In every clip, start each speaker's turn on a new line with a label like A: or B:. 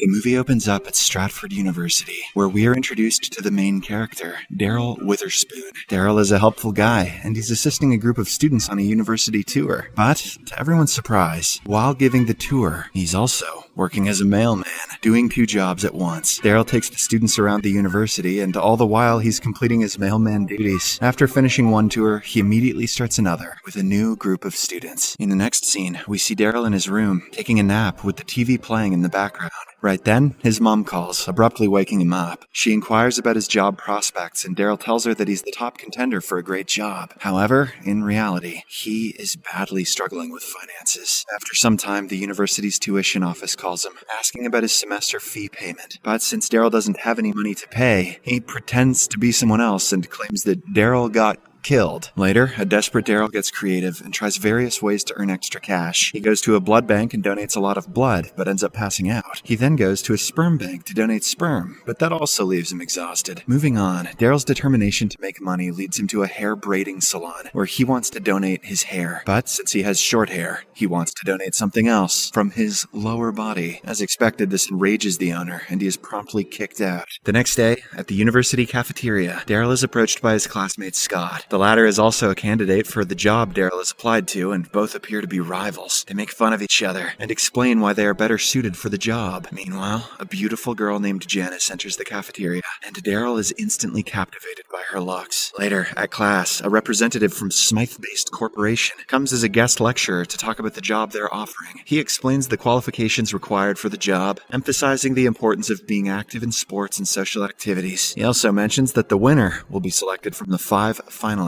A: The movie opens up at Stratford University, where we are introduced to the main character, Darryl Witherspoon. Darryl is a helpful guy, and he's assisting a group of students on a university tour. But, to everyone's surprise, while giving the tour, he's also working as a mailman, doing 2 jobs at once. Darryl takes the students around the university, and all the while he's completing his mailman duties. After finishing one tour, he immediately starts another, with a new group of students. In the next scene, we see Darryl in his room, taking a nap with the TV playing in the background. Right then, his mom calls, abruptly waking him up. She inquires about his job prospects, and Darryl tells her that he's the top contender for a great job. However, in reality, he is badly struggling with finances. After some time, the university's tuition office calls him, asking about his semester fee payment. But since Darryl doesn't have any money to pay, he pretends to be someone else and claims that Darryl got killed. Later, a desperate Darryl gets creative and tries various ways to earn extra cash. He goes to a blood bank and donates a lot of blood, but ends up passing out. He then goes to a sperm bank to donate sperm, but that also leaves him exhausted. Moving on, Darryl's determination to make money leads him to a hair braiding salon, where he wants to donate his hair. But since he has short hair, he wants to donate something else from his lower body. As expected, this enrages the owner, and he is promptly kicked out. The next day, at the university cafeteria, Darryl is approached by his classmate Scott. The latter is also a candidate for the job Darryl has applied to, and both appear to be rivals. They make fun of each other and explain why they are better suited for the job. Meanwhile, a beautiful girl named Janice enters the cafeteria, and Darryl is instantly captivated by her looks. Later, at class, a representative from Smythe-based corporation comes as a guest lecturer to talk about the job they're offering. He explains the qualifications required for the job, emphasizing the importance of being active in sports and social activities. He also mentions that the winner will be selected from the 5 finalists.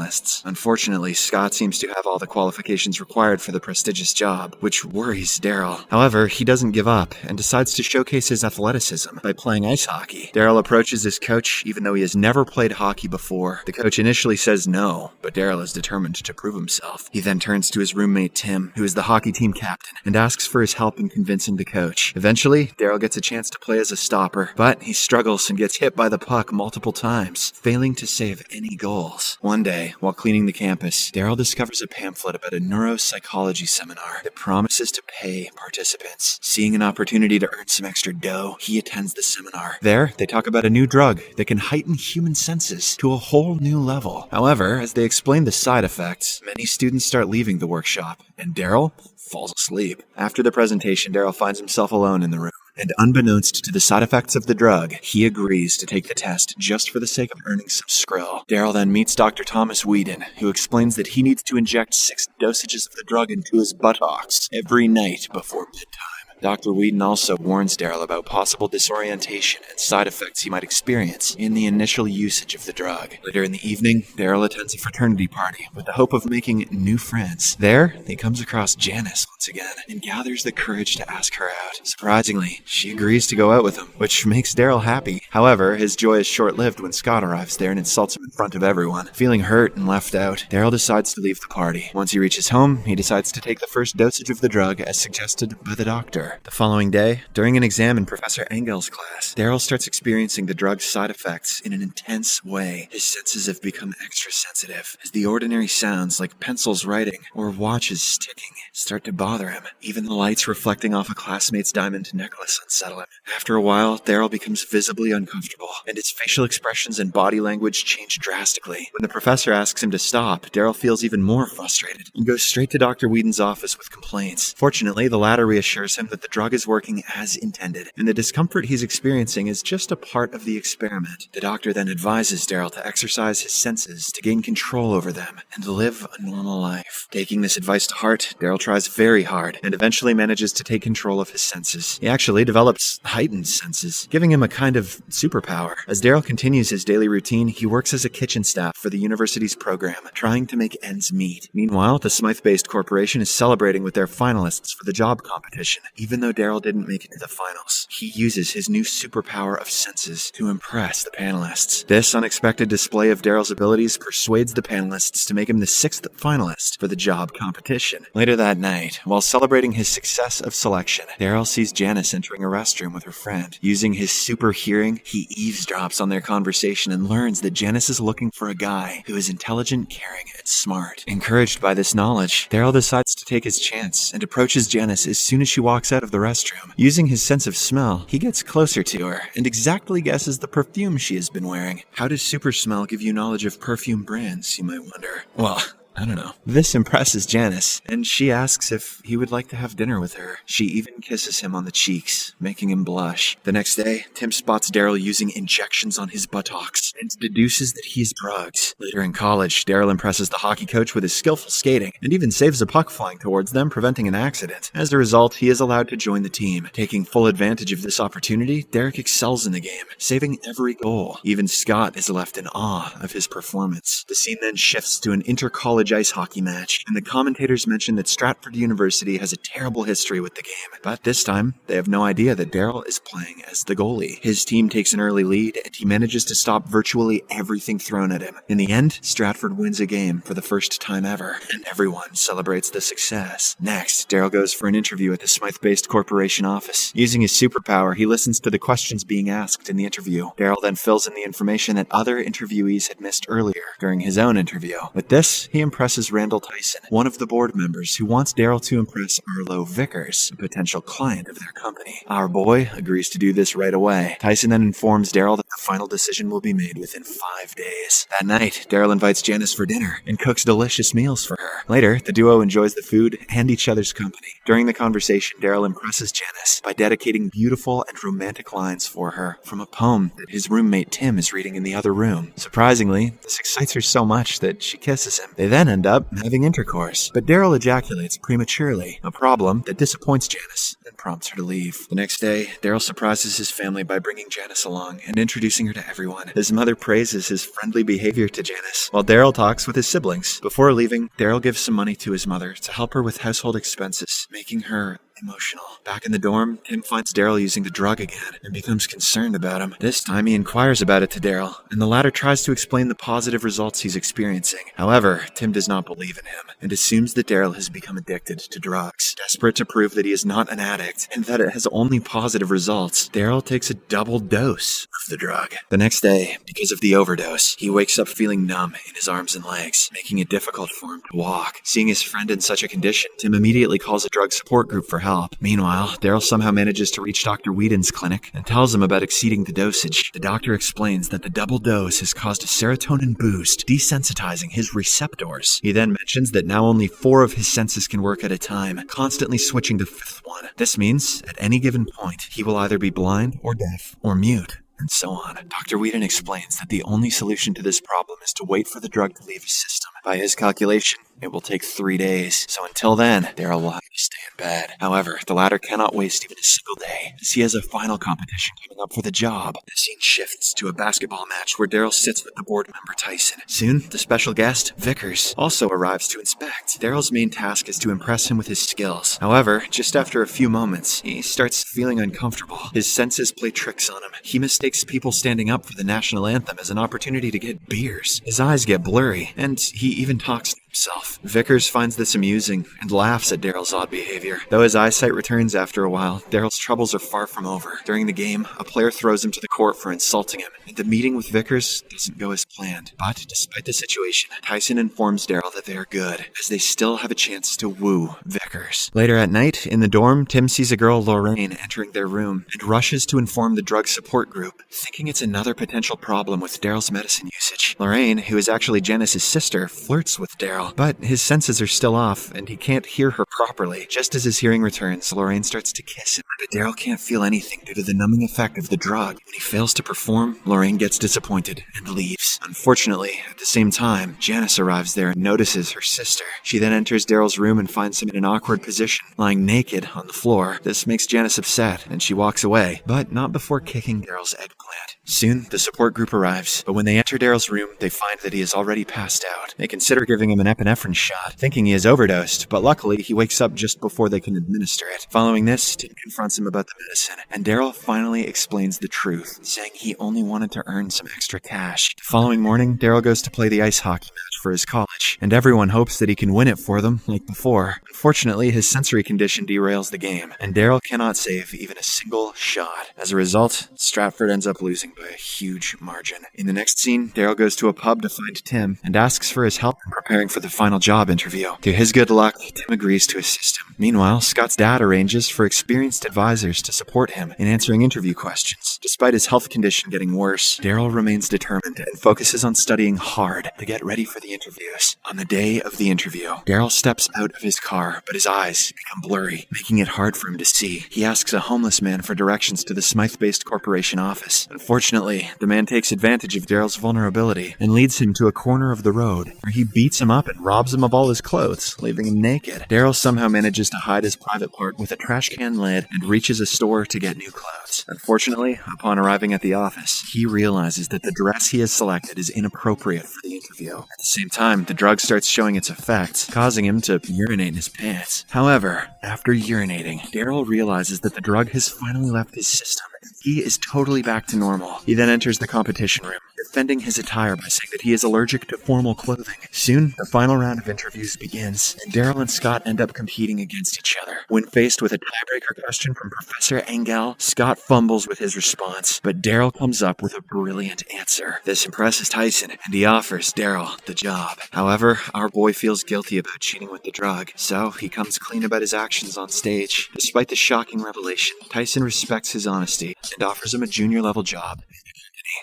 A: Unfortunately, Scott seems to have all the qualifications required for the prestigious job, which worries Darryl. However, he doesn't give up and decides to showcase his athleticism by playing ice hockey. Darryl approaches his coach even though he has never played hockey before. The coach initially says no, but Darryl is determined to prove himself. He then turns to his roommate Tim, who is the hockey team captain, and asks for his help in convincing the coach. Eventually, Darryl gets a chance to play as a stopper, but he struggles and gets hit by the puck multiple times, failing to save any goals. One day, while cleaning the campus, Darryl discovers a pamphlet about a neuropsychology seminar that promises to pay participants. Seeing an opportunity to earn some extra dough, he attends the seminar. There, they talk about a new drug that can heighten human senses to a whole new level. However, as they explain the side effects, many students start leaving the workshop, and Darryl falls asleep. After the presentation, Darryl finds himself alone in the room. And unbeknownst to the side effects of the drug, he agrees to take the test just for the sake of earning some skrill. Darryl then meets Dr. Thomas Whedon, who explains that he needs to inject 6 dosages of the drug into his buttocks every night before bedtime. Dr. Whedon also warns Darryl about possible disorientation and side effects he might experience in the initial usage of the drug. Later in the evening, Darryl attends a fraternity party with the hope of making new friends. There, he comes across Janice once again and gathers the courage to ask her out. Surprisingly, she agrees to go out with him, which makes Darryl happy. However, his joy is short-lived when Scott arrives there and insults him in front of everyone. Feeling hurt and left out, Darryl decides to leave the party. Once he reaches home, he decides to take the first dosage of the drug as suggested by the doctor. The following day, during an exam in Professor Engel's class, Darryl starts experiencing the drug's side effects in an intense way. His senses have become extra sensitive, as the ordinary sounds like pencils writing or watches ticking start to bother him. Even the lights reflecting off a classmate's diamond necklace unsettle him. After a while, Darryl becomes visibly uncomfortable, and his facial expressions and body language change drastically. When the professor asks him to stop, Darryl feels even more frustrated and goes straight to Dr. Whedon's office with complaints. Fortunately, the latter reassures him that the drug is working as intended, and the discomfort he's experiencing is just a part of the experiment. The doctor then advises Darryl to exercise his senses to gain control over them and live a normal life. Taking this advice to heart, Darryl tries very hard and eventually manages to take control of his senses. He actually develops heightened senses, giving him a kind of superpower. As Darryl continues his daily routine, he works as a kitchen staff for the university's program, trying to make ends meet. Meanwhile, the Smythe-based corporation is celebrating with their finalists for the job competition. Even though Darryl didn't make it to the finals, he uses his new superpower of senses to impress the panelists. This unexpected display of Darryl's abilities persuades the panelists to make him the 6th finalist for the job competition. Later that night, while celebrating his success of selection, Darryl sees Janice entering a restroom with her friend. Using his super hearing, he eavesdrops on their conversation and learns that Janice is looking for a guy who is intelligent, caring, and smart. Encouraged by this knowledge, Darryl decides to take his chance and approaches Janice as soon as she walks out of the restroom. Using his sense of smell, he gets closer to her and exactly guesses the perfume she has been wearing. How does super smell give you knowledge of perfume brands, you might wonder? Well, I don't know. This impresses Janice, and she asks if he would like to have dinner with her. She even kisses him on the cheeks, making him blush. The next day, Tim spots Darryl using injections on his buttocks and deduces that he is drugged. Later in college, Darryl impresses the hockey coach with his skillful skating and even saves a puck flying towards them, preventing an accident. As a result, he is allowed to join the team. Taking full advantage of this opportunity, Derek excels in the game, saving every goal. Even Scott is left in awe of his performance. The scene then shifts to an inter-college ice hockey match, and the commentators mention that Stratford University has a terrible history with the game. But this time, they have no idea that Darryl is playing as the goalie. His team takes an early lead, and he manages to stop virtually everything thrown at him. In the end, Stratford wins a game for the first time ever, and everyone celebrates the success. Next, Darryl goes for an interview at the Smythe-based corporation office. Using his superpower, he listens to the questions being asked in the interview. Darryl then fills in the information that other interviewees had missed earlier during his own interview. With this, he impresses Randall Tyson, one of the board members who wants Darryl to impress Arlo Vickers, a potential client of their company. Our boy agrees to do this right away. Tyson then informs Darryl that the final decision will be made within 5 days. That night, Darryl invites Janice for dinner and cooks delicious meals for her. Later, the duo enjoys the food and each other's company. During the conversation, Darryl impresses Janice by dedicating beautiful and romantic lines for her from a poem that his roommate Tim is reading in the other room. Surprisingly, this excites her so much that she kisses him. They then end up having intercourse, but Darryl ejaculates prematurely, a problem that disappoints Janice and prompts her to leave. The next day, Darryl surprises his family by bringing Janice along and introducing her to everyone. His mother praises his friendly behavior to Janice, while Darryl talks with his siblings. Before leaving, Darryl gives some money to his mother to help her with household expenses, making her emotional. Back in the dorm, Tim finds Darryl using the drug again and becomes concerned about him. This time he inquires about it to Darryl, and the latter tries to explain the positive results he's experiencing. However, Tim does not believe in him and assumes that Darryl has become addicted to drugs. Desperate to prove that he is not an addict and that it has only positive results, Darryl takes a double dose of the drug. The next day, because of the overdose, he wakes up feeling numb in his arms and legs, making it difficult for him to walk. Seeing his friend in such a condition, Tim immediately calls a drug support group for help. Meanwhile, Darryl somehow manages to reach Dr. Whedon's clinic and tells him about exceeding the dosage. The doctor explains that the double dose has caused a serotonin boost, desensitizing his receptors. He then mentions that now only 4 of his senses can work at a time, constantly switching to 5th one. This means, at any given point, he will either be blind or deaf or mute, and so on. Dr. Whedon explains that the only solution to this problem is to wait for the drug to leave his system. By his calculation, it will take 3 days, so until then, Darryl will have to stay in bed. However, the latter cannot waste even a single day, as he has a final competition coming up for the job. The scene shifts to a basketball match where Darryl sits with the board member Tyson. Soon, the special guest, Vickers, also arrives to inspect. Darryl's main task is to impress him with his skills. However, just after a few moments, he starts feeling uncomfortable. His senses play tricks on him. He mistakes people standing up for the national anthem as an opportunity to get beers. His eyes get blurry, and he even talks to himself. Vickers finds this amusing and laughs at Darryl's odd behavior. Though his eyesight returns after a while, Darryl's troubles are far from over. During the game, a player throws him to the court for insulting him, and the meeting with Vickers doesn't go as planned. But despite the situation, Tyson informs Darryl that they are good, as they still have a chance to woo Vickers. Later at night, in the dorm, Tim sees a girl, Lorraine, entering their room and rushes to inform the drug support group, thinking it's another potential problem with Darryl's medicine usage. Lorraine, who is actually Janice's sister, flirts with Darryl, but his senses are still off and he can't hear her properly. Just as his hearing returns, Lorraine starts to kiss him, but Darryl can't feel anything due to the numbing effect of the drug. When he fails to perform, Lorraine gets disappointed and leaves. Unfortunately, at the same time, Janice arrives there and notices her sister. She then enters Darryl's room and finds him in an awkward position, lying naked on the floor. This makes Janice upset, and she walks away, but not before kicking Darryl's eggplant. Soon, the support group arrives, but when they enter Darryl's room, they find that he is already passed out. They consider giving him an epinephrine shot, thinking he is overdosed, but luckily, he wakes up just before they can administer it. Following this, Tim confronts him about the medicine, and Darryl finally explains the truth, saying he only wanted to earn some extra cash. The following morning, Darryl goes to play the ice hockey match for his college. match, and everyone hopes that he can win it for them like before. Unfortunately, his sensory condition derails the game, and Darryl cannot save even a single shot. As a result, Stratford ends up losing by a huge margin. In the next scene, Darryl goes to a pub to find Tim and asks for his help in preparing for the final job interview. To his good luck, Tim agrees to assist him. Meanwhile, Scott's dad arranges for experienced advisors to support him in answering interview questions. Despite his health condition getting worse, Darryl remains determined and focuses on studying hard to get ready for the interviews. On the day of the interview, Darryl steps out of his car, but his eyes become blurry, making it hard for him to see. He asks a homeless man for directions to the Smythe-based corporation office. Unfortunately, the man takes advantage of Darryl's vulnerability and leads him to a corner of the road, where he beats him up and robs him of all his clothes, leaving him naked. Darryl somehow manages to hide his private part with a trash can lid and reaches a store to get new clothes. Unfortunately, upon arriving at the office, he realizes that the dress he has selected is inappropriate for the interview. At the same time, the drug starts showing its effects, causing him to urinate in his pants. However, after urinating, Darryl realizes that the drug has finally left his system. He is totally back to normal. He then enters the competition room, defending his attire by saying that he is allergic to formal clothing. Soon, the final round of interviews begins, and Darryl and Scott end up competing against each other. When faced with a tiebreaker question from Professor Engel, Scott fumbles with his response, but Darryl comes up with a brilliant answer. This impresses Tyson, and he offers Darryl the job. However, our boy feels guilty about cheating with the drug, so he comes clean about his actions on stage. Despite the shocking revelation, Tyson respects his honesty and offers him a junior-level job.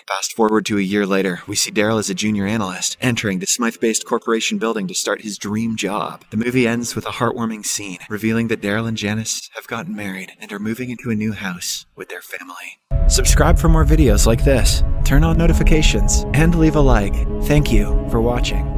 A: Fast forward to a year later, we see Darryl as a junior analyst, entering the Smythe-based corporation building to start his dream job. The movie ends with a heartwarming scene, revealing that Darryl and Janice have gotten married and are moving into a new house with their family. Subscribe for more videos like this, turn on notifications, and leave a like. Thank you for watching.